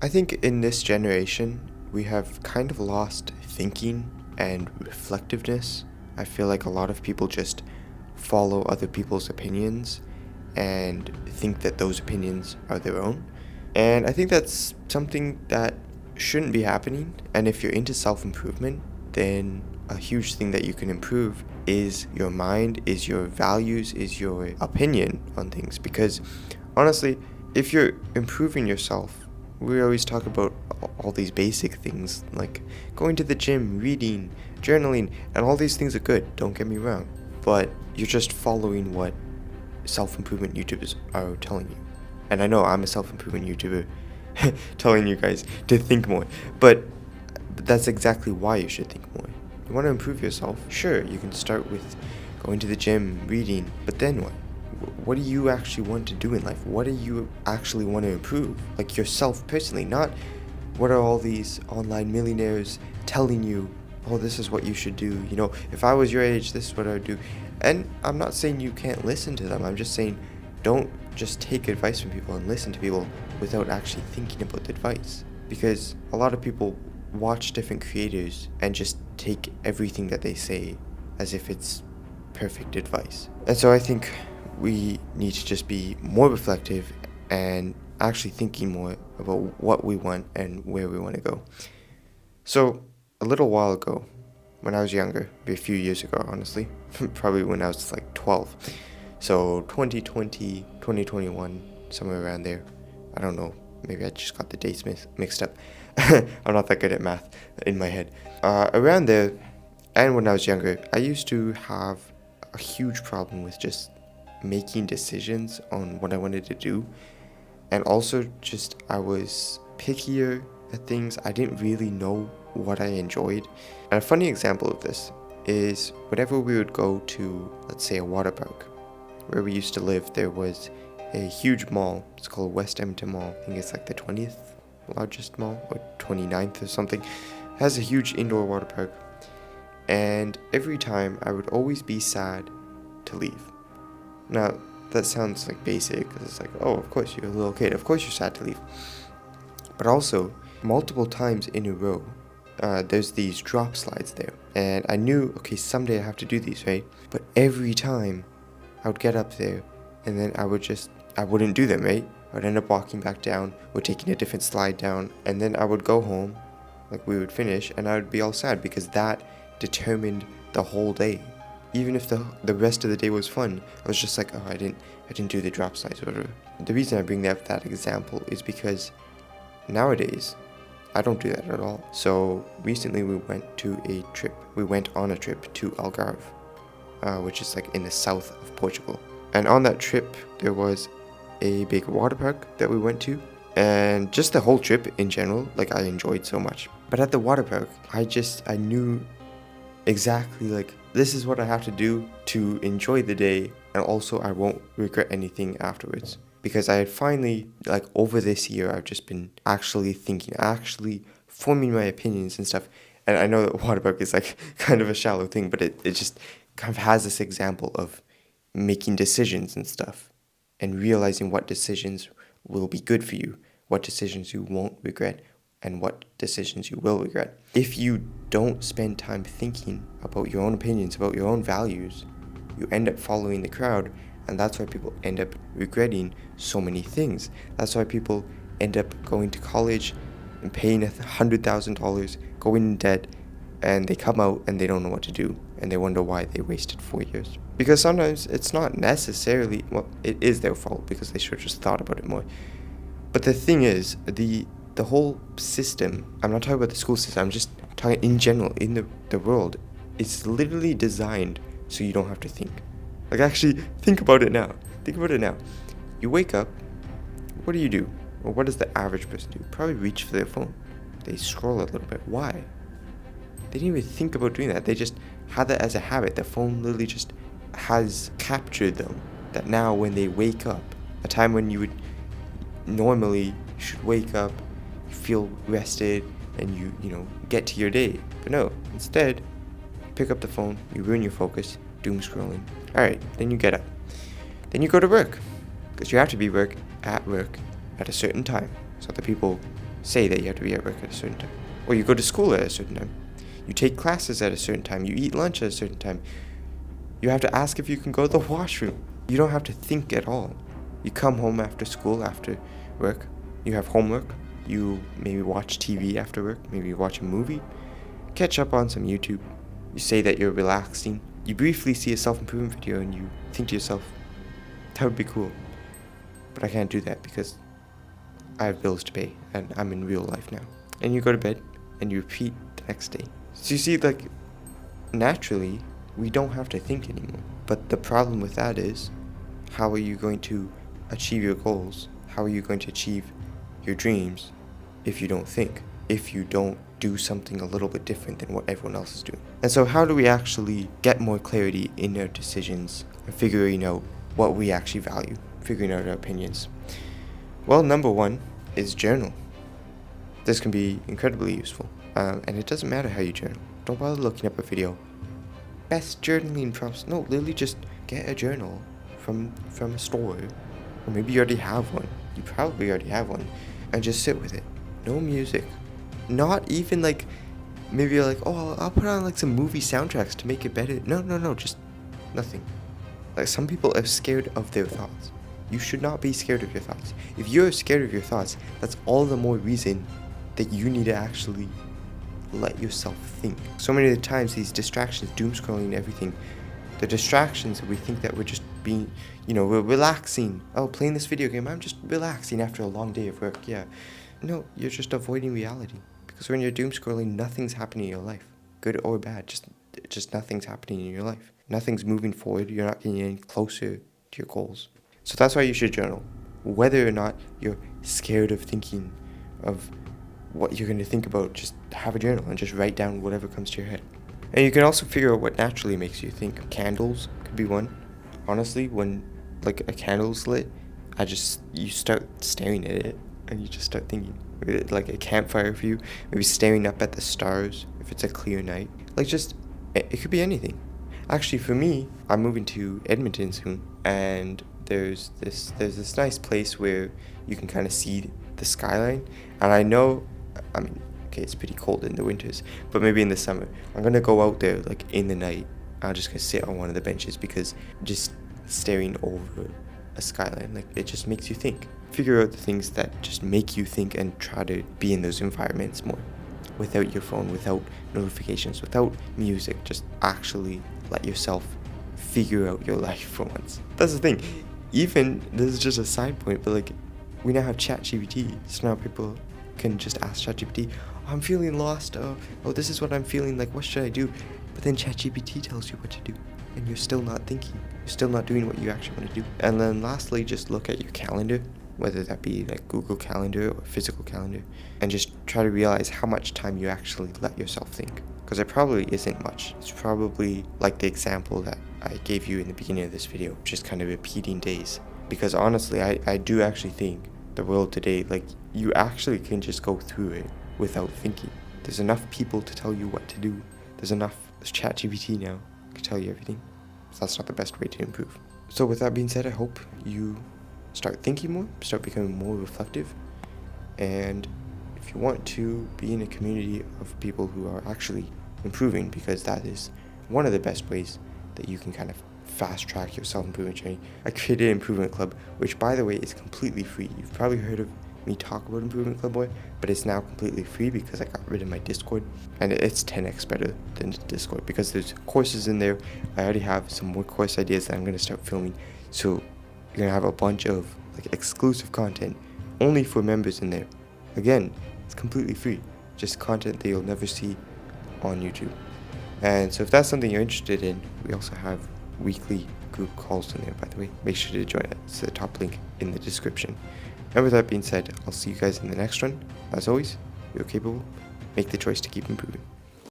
I think in this generation, we have kind of lost thinking and reflectiveness. I feel like a lot of people just follow other people's opinions and think that those opinions are their own. And I think that's something that shouldn't be happening. And if you're into self improvement, then a huge thing that you can improve is your mind, is your values, is your opinion on things. Because honestly, if you're improving yourself, we always talk about all these basic things like going to the gym, reading, journaling, and all these things are good, don't get me wrong. But you're just following what self improvement YouTubers are telling you. And I know I'm a self improvement YouTuber telling you guys to think more, but that's exactly why you should think more. You want to improve yourself? Sure, you can start with going to the gym, reading, but then what? What do you actually want to do in life? What do you actually want to improve? Like yourself personally, not what are all these online millionaires telling you, oh, this is what you should do. You know, if I was your age, this is what I would do. And I'm not saying you can't listen to them. I'm just saying don't just take advice from people and listen to people without actually thinking about the advice. Because a lot of people watch different creators and just take everything that they say as if it's perfect advice. And so I think we need to just be more reflective and actually thinking more about what we want and where we want to go. So a little while ago, when I was younger, maybe a few years ago, honestly, probably when I was like 12. So 2020, 2021, somewhere around there. I don't know. Maybe I just got the dates mixed up. I'm not that good at math in my head. Around there, and when I was younger, I used to have a huge problem with just making decisions on what I wanted to do. And also just I was pickier at things. I didn't really know what I enjoyed. And a funny example of this is whenever we would go to, let's say, a water park. Where we used to live, there was a huge mall. It's called West Edmonton Mall. I think it's like the 20th largest mall, or 29th or something. It has a huge indoor water park. And every time I would always be sad to leave. Now, that sounds like basic, because it's like, oh, of course, you're a little kid. Of course you're sad to leave. But also, multiple times in a row, there's these drop slides there. And I knew, okay, someday I have to do these, right? But every time I would get up there, and then I wouldn't do them, right? I would end up walking back down, or taking a different slide down, and then I would go home, like we would finish, and I would be all sad, because that determined the whole day. Even if the rest of the day was fun, I was just like, oh, I didn't do the drop slides or whatever. The reason I bring up that example is because nowadays, I don't do that at all. So recently we went on a trip to Algarve, which is like in the south of Portugal. And on that trip, there was a big water park that we went to. And just the whole trip in general, like I enjoyed so much. But at the water park, I knew exactly like, this is what I have to do to enjoy the day, and also I won't regret anything afterwards. Because I had finally, like over this year, I've just been actually thinking, actually forming my opinions and stuff. And I know that water park is like kind of a shallow thing, but it just kind of has this example of making decisions and stuff, and realizing what decisions will be good for you, what decisions you won't regret, and what decisions you will regret. If you don't spend time thinking about your own opinions, about your own values, you end up following the crowd, and that's why people end up regretting so many things. That's why people end up going to college and paying $100,000, going in debt, and they come out and they don't know what to do, and they wonder why they wasted 4 years. Because sometimes it's not necessarily, well, it is their fault, because they should have just thought about it more. But the thing is, the whole system, I'm not talking about the school system, I'm just talking in general, in the world, it's literally designed so you don't have to think. Like, actually, think about it now. You wake up, what do? Or what does the average person do? Probably reach for their phone. They scroll a little bit. Why? They didn't even think about doing that. They just had that as a habit. The phone literally just has captured them. That now when they wake up, a time when you would normally should wake up, feel rested, and you get to your day. But no, instead, you pick up the phone, you ruin your focus, doom scrolling. Alright, then you get up. Then you go to work. Because you have to be at work at a certain time, so that people say that you have to be at work at a certain time. Or you go to school at a certain time. You take classes at a certain time. You eat lunch at a certain time. You have to ask if you can go to the washroom. You don't have to think at all. You come home after school, after work. You have homework. You maybe watch TV after work. Maybe you watch a movie. Catch up on some YouTube. You say that you're relaxing. You briefly see a self-improvement video and you think to yourself, that would be cool. But I can't do that because I have bills to pay and I'm in real life now. And you go to bed and you repeat the next day. So you see, like, naturally, we don't have to think anymore. But the problem with that is, how are you going to achieve your goals? How are you going to achieve your dreams if you don't think? If you don't do something a little bit different than what everyone else is doing? And so how do we actually get more clarity in our decisions and figuring out what we actually value, figuring out our opinions? Well, number one is journal. This can be incredibly useful. And it doesn't matter how you journal. Don't bother looking up a video. Best journaling prompts. No, literally just get a journal from a store. Or maybe you already have one. You probably already have one. And just sit with it. No music. Not even like, maybe you're like, oh, I'll put on like some movie soundtracks to make it better. No, just nothing. Like, some people are scared of their thoughts. You should not be scared of your thoughts. If you're scared of your thoughts, that's all the more reason that you need to actually let yourself think. So many of the times, these distractions, doom scrolling, everything, the distractions that we think that we're just being, we're relaxing. Oh, playing this video game, I'm just relaxing after a long day of work. Yeah. No, you're just avoiding reality. Because when you're doom scrolling, nothing's happening in your life, good or bad. Just nothing's happening in your life. Nothing's moving forward. You're not getting any closer to your goals. So that's why you should journal. Whether or not you're scared of thinking of what you're going to think about, just have a journal and just write down whatever comes to your head. And you can also figure out what naturally makes you think. Candles could be one. Honestly, when like a candle's lit, you start staring at it and you just start thinking. Like a campfire for you, maybe staring up at the stars if it's a clear night. Like, just, it could be anything. Actually, for me, I'm moving to Edmonton soon, and there's this nice place where you can kind of see the skyline. And I know, I mean, okay, it's pretty cold in the winters, but maybe in the summer, I'm gonna go out there like in the night. I'm just gonna sit on one of the benches, because just staring over a skyline, like, it just makes you think. Figure out the things that just make you think and try to be in those environments more. Without your phone, without notifications, without music, just actually let yourself figure out your life for once. That's the thing. Even, this is just a side point, but like, we now have ChatGPT, so now people can just ask ChatGPT, oh, I'm feeling lost, oh, this is what I'm feeling, like, what should I do? But then ChatGPT tells you what to do, and you're still not thinking. You're still not doing what you actually want to do. And then lastly, just look at your calendar, whether that be like Google Calendar or physical calendar, and just try to realize how much time you actually let yourself think. Because it probably isn't much. It's probably like the example that I gave you in the beginning of this video, just kind of repeating days. Because honestly, I do actually think the world today, like, you actually can just go through it without thinking. There's enough people to tell you what to do. There's ChatGPT now can tell you everything. So that's not the best way to improve. So with that being said, I hope you start thinking more, start becoming more reflective. And if you want to be in a community of people who are actually improving, because that is one of the best ways that you can kind of fast track your self-improvement journey, I created an Improvement Club, which, by the way, is completely free. You've probably heard of me talk about Improvement Club Boy, but it's now completely free because I got rid of my Discord, and it's 10x better than Discord because there's courses in there. I already have some more course ideas that I'm going to start filming, so you're going to have a bunch of like exclusive content only for members in there. Again, it's completely free, just content that you'll never see on YouTube. And so if that's something you're interested in, we also have weekly group calls in there, by the way. Make sure to join it. It's the top link in the description. And with that being said, I'll see you guys in the next one. As always, you're capable. Make the choice to keep improving.